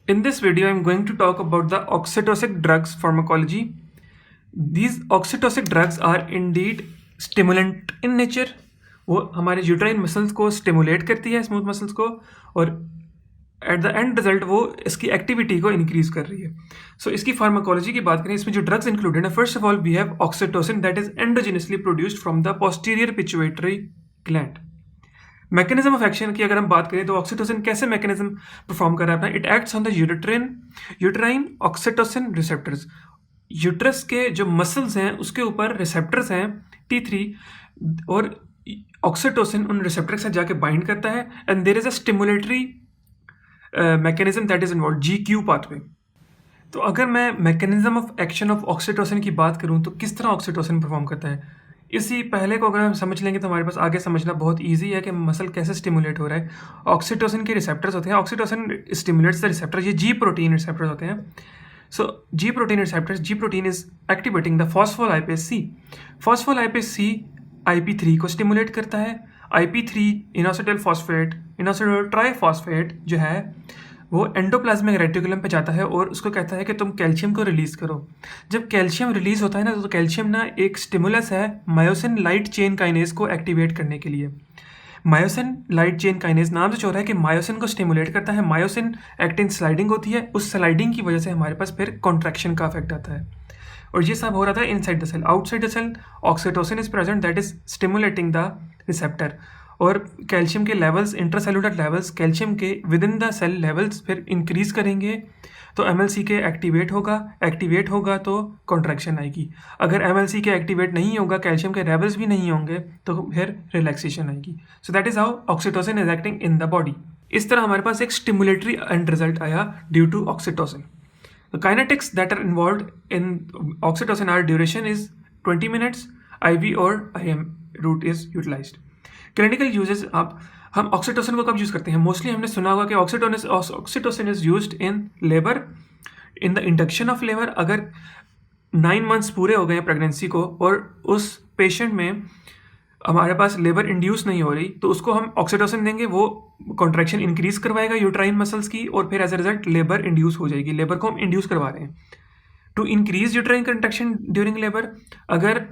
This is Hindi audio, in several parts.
In this video, I'm going to talk about the oxytocic drugs pharmacology. These oxytocic drugs are indeed stimulant in nature. वो हमारे यूट्राइन मसल्स को स्टिमुलेट करती है, स्मूथ मसल्स को, और एट द एंड रिजल्ट वो इसकी एक्टिविटी को इंक्रीज कर रही है. सो इसकी फार्माकोलॉजी की बात करें, इसमें जो ड्रग्स इंक्लूडेड है, first of all we have oxytocin that is endogenously produced from the posterior pituitary gland. Mechanism of action की अगर हम बात करें तो ऑक्सीटोसिन कैसे मैकेनिज्म परफॉर्म कर रहा है अपना, it acts on the uterine oxytocin receptors. Uterus के जो मसल्स हैं उसके ऊपर रिसेप्टर्स हैं T3, और ऑक्सीटोसिन उन रिसेप्टर के साथ जाके बाइंड करता है and there is a stimulatory mechanism that is involve GQ pathway. तो अगर मैं mechanism of action of oxytocin की बात करूं तो किस तरह ऑक्सीटोसिन परफॉर्म करता है, इसी पहले को अगर हम समझ लेंगे तो हमारे पास आगे समझना बहुत इजी है कि मसल कैसे स्टिमुलेट हो रहा है. ऑक्सीटोसिन के रिसेप्टर्स होते हैं, ऑक्सीटोसिन स्टिमुलेट्स द रिसेप्टर, ये G प्रोटीन रिसेप्टर्स होते हैं. सो G protein receptors, G protein is activating the phospholipase C. Phospholipase C IP3 को स्टिमुलेट करता है. IP3 इनोसिटाइल फॉस्फेट, इनोसिटाइल ट्राइफॉस्फेट जो है वो एंडोप्लाज्मिक रेटिकुलम पे जाता है और उसको कहता है कि तुम कैल्शियम को रिलीज़ करो. जब कैल्शियम रिलीज़ होता है ना, तो कैल्शियम ना एक स्टिमुलस है मायोसिन लाइट चेन काइनेज को एक्टिवेट करने के लिए. मायोसिन लाइट चेन काइनेज नाम से चल रहा है कि मायोसिन को स्टिमुलेट करता है. मायोसिन एक्टिन स्लाइडिंग होती है, उस स्लाइडिंग की वजह से हमारे पास फिर कॉन्ट्रैक्शन का इफेक्ट आता है, और ये सब हो रहा था inside the cell. Outside the cell oxytocin is present that is stimulating the receptor, और कैल्शियम के लेवल्स, इंट्रासेलुलर लेवल्स कैल्शियम के within the cell levels फिर इंक्रीज करेंगे तो MLC के एक्टिवेट होगा तो कॉन्ट्रैक्शन आएगी. अगर MLC के एक्टिवेट नहीं होगा, कैल्शियम के लेवल्स भी नहीं होंगे, तो फिर रिलैक्सेशन आएगी. So that is how oxytocin is acting in the body. इस तरह हमारे पास एक स्टिमुलेटरी एंड रिजल्ट आया due to oxytocin. The kinetics that are involved in oxytocin are duration is 20 minutes, IV or IM route is utilized. Clinical uses, आप हम ऑक्सीटोसिन को कब यूज़ करते हैं? मोस्टली हमने सुना होगा कि oxytocin is used in labour, in the induction of labour. अगर 9 months पूरे हो गए प्रेगनेंसी को और उस पेशेंट में हमारे पास लेबर इंड्यूस नहीं हो रही, तो उसको हम ऑक्सीटोसिन देंगे, वो कॉन्ट्रैक्शन इंक्रीज करवाएगा यूट्राइन मसल्स की, और फिर as a result labour induce हो जाएगी. लेबर को हम इंड्यूस करवा रहे हैं to increase uterine contraction during labour. अगर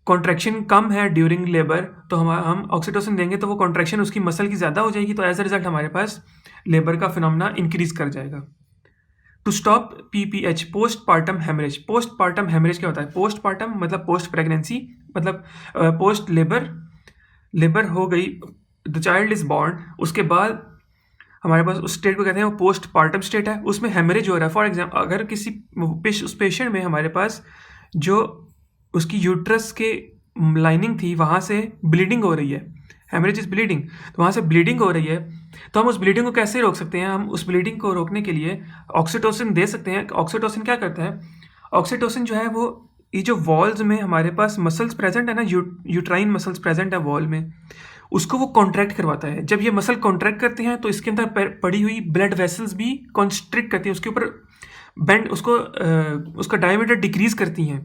कॉन्ट्रैक्शन कम है ड्यूरिंग लेबर तो हम ऑक्सीटोसिन देंगे तो वो कॉन्ट्रैक्शन उसकी मसल की ज़्यादा हो जाएगी, तो एज अ रिजल्ट हमारे पास लेबर का फिनोमेना इंक्रीज कर जाएगा. To stop PPH, post partum haemorrhage. Post partum haemorrhage क्या होता है? पोस्ट पार्टम मतलब पोस्ट प्रेगनेंसी, मतलब पोस्ट लेबर हो गई, द चाइल्ड इज बॉर्न, उसके बाद हमारे पास उस स्टेट को कहते हैं वो पोस्ट पार्टम स्टेट है, उसमें हेमरेज हो रहा है. फॉर एग्जाम्पल अगर उस पेशेंट में हमारे पास जो उसकी यूट्रस के लाइनिंग थी वहाँ से ब्लीडिंग हो रही है, हेमरेज इज ब्लीडिंग, तो वहाँ से ब्लीडिंग हो रही है, तो हम उस ब्लीडिंग को कैसे रोक सकते हैं? हम उस ब्लीडिंग को रोकने के लिए ऑक्सीटोसिन दे सकते हैं. ऑक्सीटोसिन क्या करता है? ऑक्सीटोसिन जो है वो ये जो वॉल्स में हमारे पास मसल्स प्रेजेंट है ना, यूट्राइन मसल्स प्रेजेंट है वॉल में, उसको वो कॉन्ट्रैक्ट करवाता है. जब ये मसल कॉन्ट्रैक्ट करते हैं तो इसके अंदर पड़ी हुई ब्लड वेसल्स भी कॉन्स्ट्रिक्ट करती हैं, उसके ऊपर बेंड, उसका डायमीटर डिक्रीज करती हैं.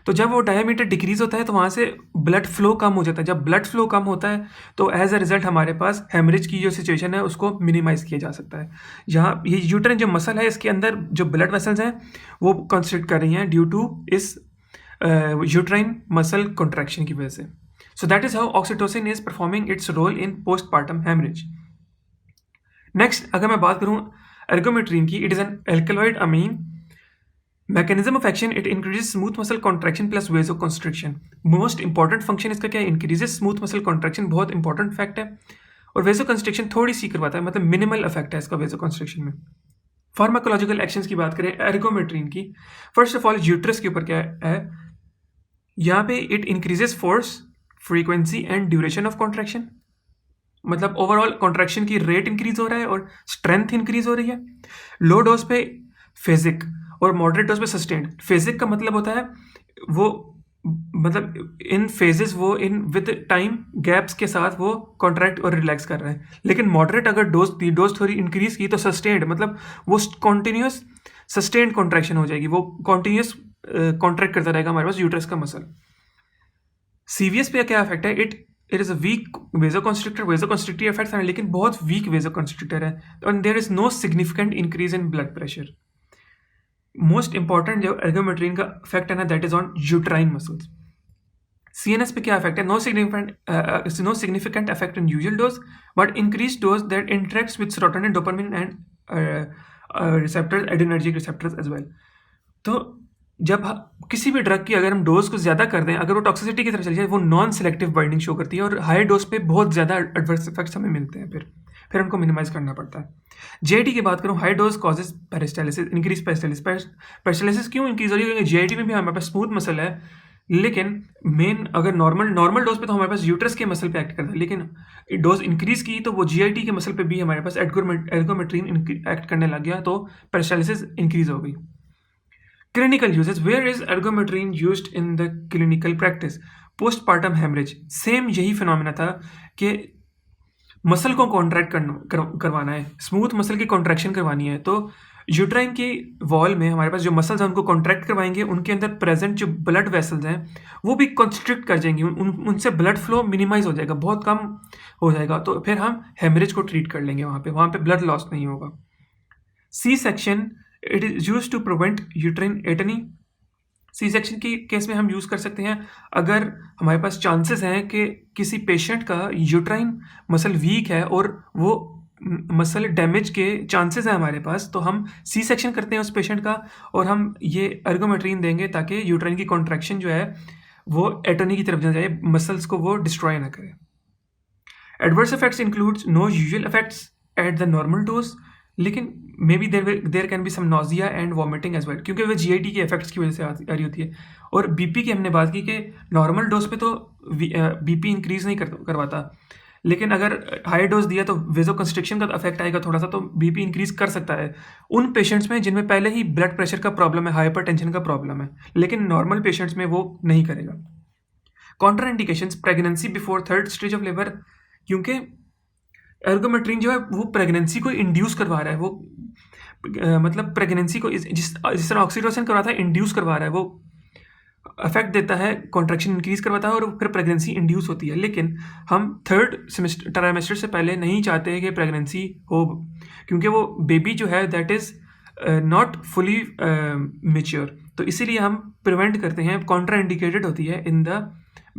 तो जब वो डायमीटर डिक्रीज होता है तो वहाँ से ब्लड फ्लो कम हो जाता है. जब ब्लड फ्लो कम होता है तो एज अ रिजल्ट हमारे पास हेमरेज की जो सिचुएशन है उसको मिनिमाइज किया जा सकता है. यहाँ ये यूट्राइन जो मसल है इसके अंदर जो ब्लड वेसल्स हैं वो कंस्ट्रिक्ट कर रही हैं ड्यू टू इस यूट्राइन मसल कॉन्ट्रैक्शन की वजह से. So that is how oxytocin is performing its role in postpartum haemorrhage. Next अगर मैं बात करूँ एर्गोमेट्रिन की, it is an alkaloid amine. Mechanism of action, it increases smooth muscle contraction plus vasoconstriction. Most important function इसका क्या है? इंक्रीजेस स्मूथ मसल कॉन्ट्रैक्शन, बहुत इंपॉर्टेंट फैक्ट है, और वेजो कंस्ट्रिक्शन थोड़ी सी करवाता है, मतलब मिनिमल इफेक्ट है इसका वेजो कंस्ट्रिक्शन में. फार्माकोलॉजिकल एक्शंस की बात करें एर्गोमेट्रिन की, फर्स्ट ऑफ ऑल यूट्रस के ऊपर क्या है यहाँ पे? It increases force, frequency and duration of contraction, मतलब ओवरऑल कॉन्ट्रैक्शन की रेट इंक्रीज हो रहा है और स्ट्रेंथ इंक्रीज हो रही है. लो डोज पे फेजिक और मॉडरेट डोज पे सस्टेन्ड. फेजिक का मतलब होता है वो, मतलब इन फेजेस वो इन विद टाइम गैप्स के साथ वो कॉन्ट्रैक्ट और रिलैक्स कर रहे हैं. लेकिन मॉडरेट अगर डोज थोड़ी इंक्रीज की तो सस्टेन्ड, मतलब वो कॉन्टिन्यूस सस्टेन्ड कॉन्ट्रैक्शन हो जाएगी, वो कॉन्टिन्यूस कॉन्ट्रैक्ट करता रहेगा हमारे पास यूट्रस का मसल. सीवीएस पे क्या इफेक्ट है? It it is a weak vasoconstrictor effects हैं, लेकिन बहुत वीक वेजोकॉन्स्ट्रिक्टर है, and there is no significant increase in blood pressure. Most important जो एर्गोमेट्रिन का इफेक्ट है ना, that is on uterine muscles. CNS पे क्या इफेक्ट है? No significant effect in usual dose, but increase dose that interacts with serotonin, dopamine and receptors, adrenergic receptors as well. तो जब किसी भी ड्रग की अगर हम डोज को ज़्यादा कर दें, अगर वो टॉक्सिसिटी की तरफ चली जाए, वो नॉन सेलेक्टिव बाइंडिंग शो करती है, और हाई डोज पे बहुत ज़्यादा एडवर्स इफेक्ट्स हमें मिलते हैं, फिर हमको मिनिमाइज करना पड़ता है। JIT की बात करूँ, high dose causes peristalsis, increase peristalsis क्यों इंक्रीज हो रही है? क्योंकि JIT में भी हमारे पास स्मूथ मसल है, लेकिन मेन अगर नॉर्मल डोज पे तो हमारे पास यूट्रस के मसल पे एक्ट करता है, लेकिन डोज इंक्रीज की तो वो GIT के मसल पे भी हमारे पास एर्गोमेट्रिन एक्ट करने लग गया, तो पेरिस्टालिसिस इंक्रीज हो गई। Clinical uses. Where is ergometrine used in the clinical practice? Postpartum hemorrhage. Same यही फिनोमेना था कि मसल को कॉन्ट्रैक्ट करवाना है, स्मूथ मसल की कॉन्ट्रैक्शन करवानी है, तो यूट्राइन की वॉल में हमारे पास जो मसल्स हैं उनको कॉन्ट्रैक्ट करवाएंगे, उनके अंदर प्रेजेंट जो ब्लड वेसल्स हैं वो भी कंस्ट्रिक्ट कर जाएंगी, उनसे ब्लड फ्लो मिनिमाइज हो जाएगा, बहुत कम हो जाएगा, तो फिर हम हेमरेज को ट्रीट कर लेंगे, वहाँ पे ब्लड लॉस नहीं होगा। C-section, it is use to prevent uterine atony. C-section की केस में हम यूज़ कर सकते हैं अगर हमारे पास चांसेस हैं कि किसी पेशेंट का यूट्राइन मसल वीक है और वो मसल डैमेज के चांसेस हैं हमारे पास, तो हम C-section करते हैं उस पेशेंट का, और हम ये एर्गोमेट्रिन देंगे ताकि यूट्राइन की कॉन्ट्रैक्शन जो है वो एटनी की तरफ ना जाए, मसल्स को वो डिस्ट्रॉय ना करे। Adverse effects includes no usual effects at the normal dose, लेकिन may be there can be some nausea and vomiting as well, क्योंकि वो GIT के इफेक्ट्स की वजह से आ रही होती है। और BP की हमने बात की कि नॉर्मल डोज पे तो BP इंक्रीज नहीं करवाता, लेकिन अगर हाई डोज दिया तो वेजोकंस्ट्रिक्शन का इफेक्ट आएगा थोड़ा सा, तो BP इंक्रीज कर सकता है उन पेशेंट्स में जिनमें पहले ही ब्लड प्रेशर का प्रॉब्लम है, हाइपरटेंशन का प्रॉब्लम है, लेकिन नॉर्मल पेशेंट्स में वो नहीं करेगा। Contra indications, pregnancy before 3rd stage of labour, क्योंकि एर्गोमेट्रिन जो है वो प्रेगनेंसी को इंड्यूस करवा रहा है, वो मतलब प्रेगनेंसी को जिस तरह ऑक्सीटोसिन करवाता है इंड्यूस करवा रहा है, वो अफेक्ट देता है, कॉन्ट्रैक्शन इंक्रीज करवाता है और फिर प्रेगनेंसी इंड्यूस होती है। लेकिन हम 3rd ट्राइमेस्टर से पहले नहीं चाहते कि प्रेगनेंसी हो, क्योंकि वो बेबी जो है that is not fully mature, तो इसीलिए हम प्रिवेंट करते हैं, कॉन्ट्रा इंडिकेटेड होती है in the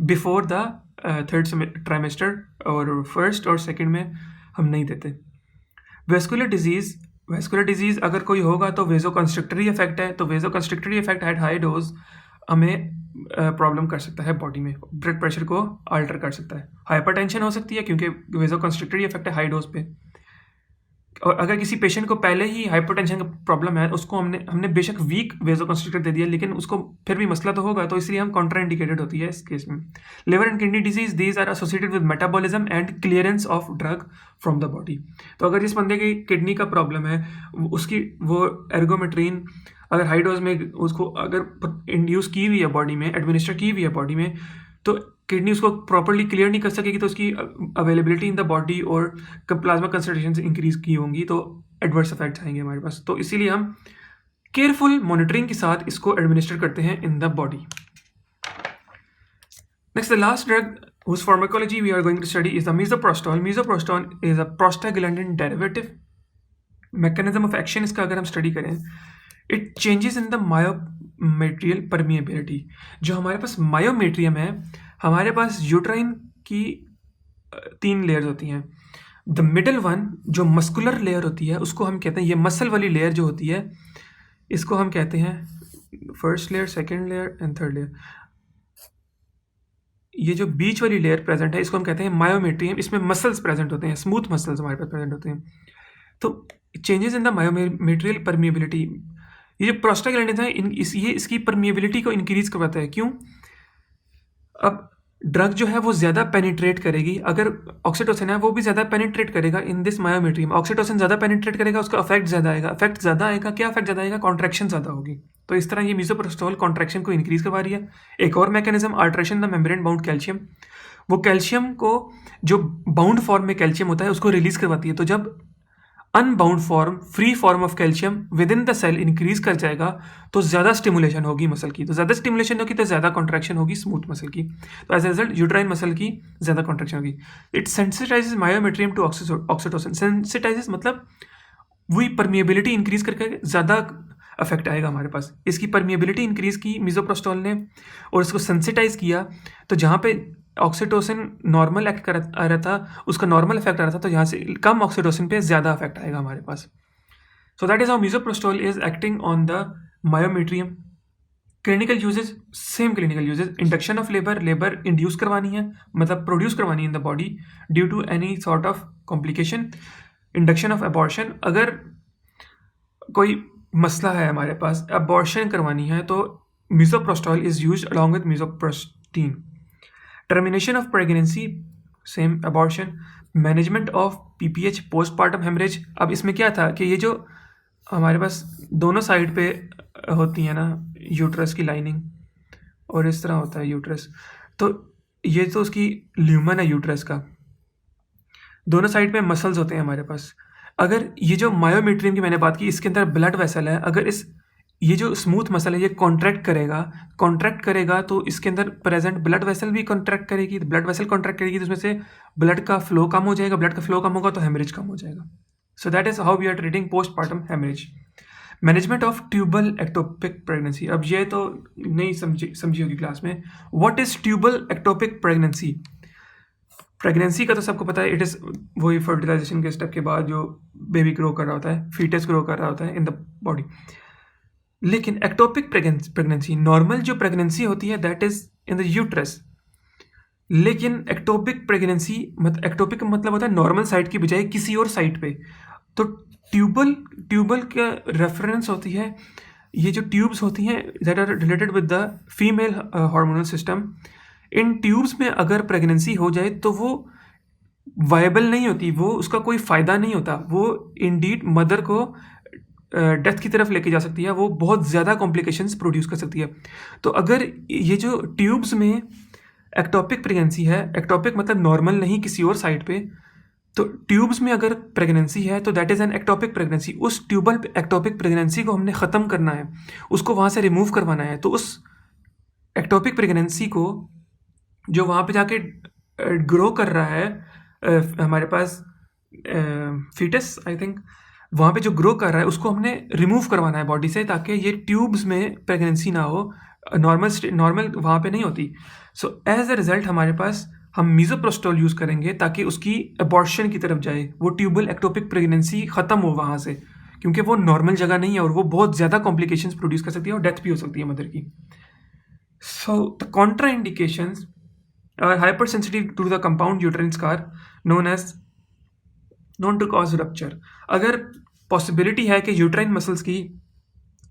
before the 3rd trimester, और 1st और 2nd में हम नहीं देते। वेस्कुलर डिजीज़ अगर कोई होगा तो वेजोकंस्ट्रिक्टरी इफेक्ट है, तो वेजोकंस्ट्रिक्टरी इफेक्ट एट हाई डोज हमें प्रॉब्लम कर सकता है, बॉडी में ब्लड प्रेशर को अल्टर कर सकता है। हाइपरटेंशन हो सकती है क्योंकि वेजोकंस्ट्रिक्टरी इफेक्ट है हाई डोज पे, और अगर किसी पेशेंट को पहले ही हाइपरटेंशन का प्रॉब्लम है, उसको हमने बेशक वीक वेजोकंस्ट्रिक्टर दे दिया, लेकिन उसको फिर भी मसला तो होगा, तो इसलिए हम कॉन्ट्रा इंडिकेटेड होती है इस केस में। Liver and kidney disease, these are associated with metabolism and clearance of drug from the body. तो अगर जिस बंदे की किडनी का प्रॉब्लम है, उसकी वो एर्गोमेट्रिन अगर हाई डोज में उसको अगर इंड्यूस की हुई है बॉडी में, एडमिनिस्टर की हुई है बॉडी में, तो किडनी उसको प्रॉपरली क्लियर नहीं कर सकेगी, तो उसकी अवेलेबिलिटी इन द बॉडी और प्लाज्मा कंसंट्रेशन इंक्रीज की होंगी, तो एडवर्स इफेक्ट्स आएंगे हमारे पास। तो इसीलिए हम केयरफुल मॉनिटरिंग के साथ इसको एडमिनिस्टर करते हैं इन the body. Next, the last drug whose pharmacology we are going to study is the misoprostol. Misoprostol is a prostaglandin derivative. Mechanism of action इसका अगर हम स्टडी करें, it changes in the myometrial permeability. जो हमारे पास मायोमेट्रियम है, हमारे पास यूट्राइन की 3 लेयर्स होती हैं। द मिडल वन जो मस्कुलर लेयर होती है उसको हम कहते हैं, ये मसल वाली लेयर जो होती है इसको हम कहते हैं 1st layer, 2nd layer and 3rd layer. ये जो बीच वाली लेयर प्रेजेंट है इसको हम कहते हैं मायोमेट्रियम, इसमें मसल्स प्रेजेंट होते हैं, स्मूथ मसल्स हमारे पास प्रेजेंट होते हैं। तो changes in the myometrial permeability, ये जो प्रोस्टाग्लैंडिन है ये इसकी परमिएबिलिटी को इंक्रीज करवाता है। क्यों? अब ड्रग जो है वो ज़्यादा पेनिट्रेट करेगी, अगर ऑक्सीटोसिन है वो भी ज़्यादा पेनिट्रेट करेगा इन दिस मायोमेट्रियम, ऑक्सीटोसिन ज़्यादा पेनिट्रेट करेगा, उसका इफेक्ट ज़्यादा आएगा। क्या इफेक्ट ज़्यादा आएगा? कॉन्ट्रैक्शन ज़्यादा होगी। तो इस तरह ये मिसोप्रोस्टोल कॉन्ट्रैक्शन को इंक्रीज करवा रही है। एक और mechanism, alteration the membrane bound calcium, वो कैल्शियम को जो बाउंड फॉर्म में कैल्शियम होता है उसको रिलीज करवाती है। तो जब unbound form, free form of calcium within the cell increase कर जाएगा तो ज़्यादा स्टिमुलेशन होगी मसल की, तो ज़्यादा स्टिमुलेशन होगी तो ज़्यादा कॉन्ट्रैक्शन होगी स्मूथ मसल की, तो as a result uterine muscle की ज़्यादा कॉन्ट्रैक्शन होगी। It sensitises myometrium to oxytocin. Sensitises मतलब वही परमिएबिलिटी इंक्रीज करके ज़्यादा अफेक्ट आएगा हमारे पास। इसकी परमिएबिलिटी इंक्रीज की मिसोप्रोस्टॉल ने और इसको सेंसिटाइज किया, तो जहाँ पे ऑक्सीटोसिन नॉर्मल एक्ट कर आ रहा था उसका नॉर्मल इफेक्ट आ रहा था, तो यहाँ से कम ऑक्सीटोसिन पे ज़्यादा इफेक्ट आएगा हमारे पास। So that is how misoprostol is acting on the myometrium. Clinical uses, same clinical uses, induction of labour, labour induce करवानी है मतलब प्रोड्यूस करवानी है in the body due to any sort of complication. Induction of abortion, अगर कोई मसला है हमारे पास, अबॉर्शन करवानी है तो misoprostol is used along with mifepristone. Termination of pregnancy, same abortion. Management of PPH, postpartum haemorrhage. अब इसमें क्या था कि ये जो हमारे पास दोनों साइड पे होती है ना यूट्रस की लाइनिंग, और इस तरह होता है यूट्रस, तो ये तो उसकी ल्यूमन है यूट्रस का, दोनों साइड पे मसल्स होते हैं हमारे पास। अगर ये जो मायोमेट्रियम की मैंने बात की, इसके अंदर ब्लड वेसल है, अगर ये जो स्मूथ मसल है ये कॉन्ट्रैक्ट करेगा तो इसके अंदर प्रेजेंट ब्लड वेसल भी कॉन्ट्रैक्ट करेगी, तो ब्लड वेसल कॉन्ट्रैक्ट करेगी तो उसमें से ब्लड का फ्लो कम हो जाएगा, ब्लड का फ्लो कम होगा तो हेमरेज कम हो जाएगा। So that is how we are treating postpartum haemorrhage. Management of tubal ectopic pregnancy, अब ये तो नहीं समझी होगी क्लास में। What is tubal ectopic pregnancy? Pregnancy का तो सबको पता है, इट इज़ वही फर्टिलाइजेशन के स्टेप के बाद जो बेबी ग्रो कर रहा होता है, फीटस ग्रो कर रहा होता है इन द बॉडी। लेकिन एक्टोपिक प्रेगनेंसी, नॉर्मल जो प्रेगनेंसी होती है that is in the uterus, लेकिन एक्टोपिक प्रेगनेंसी एक्टोपिक मतलब होता है नॉर्मल साइड की बजाय किसी और साइड पे। तो ट्यूबल का रेफरेंस होती है, ये जो ट्यूब्स होती हैं that are related with the female hormonal system. इन ट्यूब्स में अगर प्रेगनेंसी हो जाए तो वो वायबल नहीं होती, वो उसका कोई फ़ायदा नहीं होता, वो इंडीड मदर को डेथ की तरफ लेके जा सकती है, वो बहुत ज़्यादा कॉम्प्लिकेशंस प्रोड्यूस कर सकती है। तो अगर ये जो ट्यूब्स में एक्टोपिक प्रेगनेंसी है, एक्टोपिक मतलब नॉर्मल नहीं किसी और साइड पे, तो ट्यूब्स में अगर प्रेगनेंसी है तो that is an ectopic pregnancy. उस ट्यूबल एक्टोपिक प्रेगनेंसी को हमने ख़त्म करना है, उसको वहाँ से रिमूव करवाना है। तो उस एक्टोपिक प्रेगनेंसी को जो वहाँ पे जाके ग्रो कर रहा है हमारे पास फीटस, आई थिंक वहाँ पे जो ग्रो कर रहा है उसको हमने रिमूव करवाना है बॉडी से, ताकि ये ट्यूब्स में प्रेगनेंसी ना हो, नॉर्मल वहाँ पे नहीं होती। सो एज अ रिजल्ट हमारे पास हम मिसोप्रोस्टॉल यूज़ करेंगे ताकि उसकी अबॉर्शन की तरफ जाए, वो ट्यूबल एक्टोपिक प्रेगनेंसी ख़त्म हो वहाँ से, क्योंकि वो नॉर्मल जगह नहीं है और वो बहुत ज़्यादा कॉम्प्लिकेशंस प्रोड्यूस कर सकती है और डेथ भी हो सकती है मदर की। So the Contra indications are hypersensitive to the compound uterine scar known to cause rupture। अगर पॉसिबिलिटी है कि यूट्राइन मसल्स की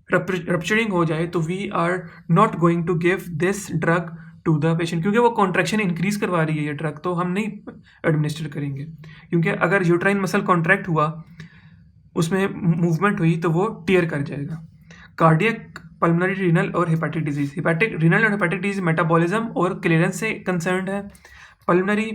रप्चरिंग हो जाए तो we are not going to give this drug to the patient, क्योंकि वो कॉन्ट्रैक्शन इंक्रीज करवा रही है ये ड्रग, तो हम नहीं एडमिनिस्टर करेंगे। क्योंकि अगर यूट्राइन मसल कॉन्ट्रैक्ट हुआ, उसमें मूवमेंट हुई तो वो टियर कर जाएगा। कार्डियक, पल्मोनरी, रीनल और हेपेटिक डिजीज। रीनल और हेपेटिक डिजीज मेटाबॉलिज्म और क्लियरेंस से कंसर्न्ड है। पल्मोनरी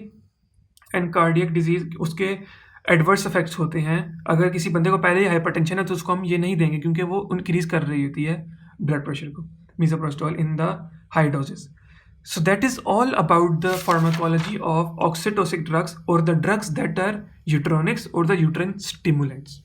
एंड कार्डियक डिजीज उसके एडवर्स इफेक्ट्स होते हैं। अगर किसी बंदे को पहले ही हाइपरटेंशन है तो उसको हम ये नहीं देंगे, क्योंकि वो इंक्रीज कर रही होती है ब्लड प्रेशर को, misoprostol in the high doses. So that is all about the pharmacology of oxytocic drugs or the drugs that are uteronics or the uterine stimulants.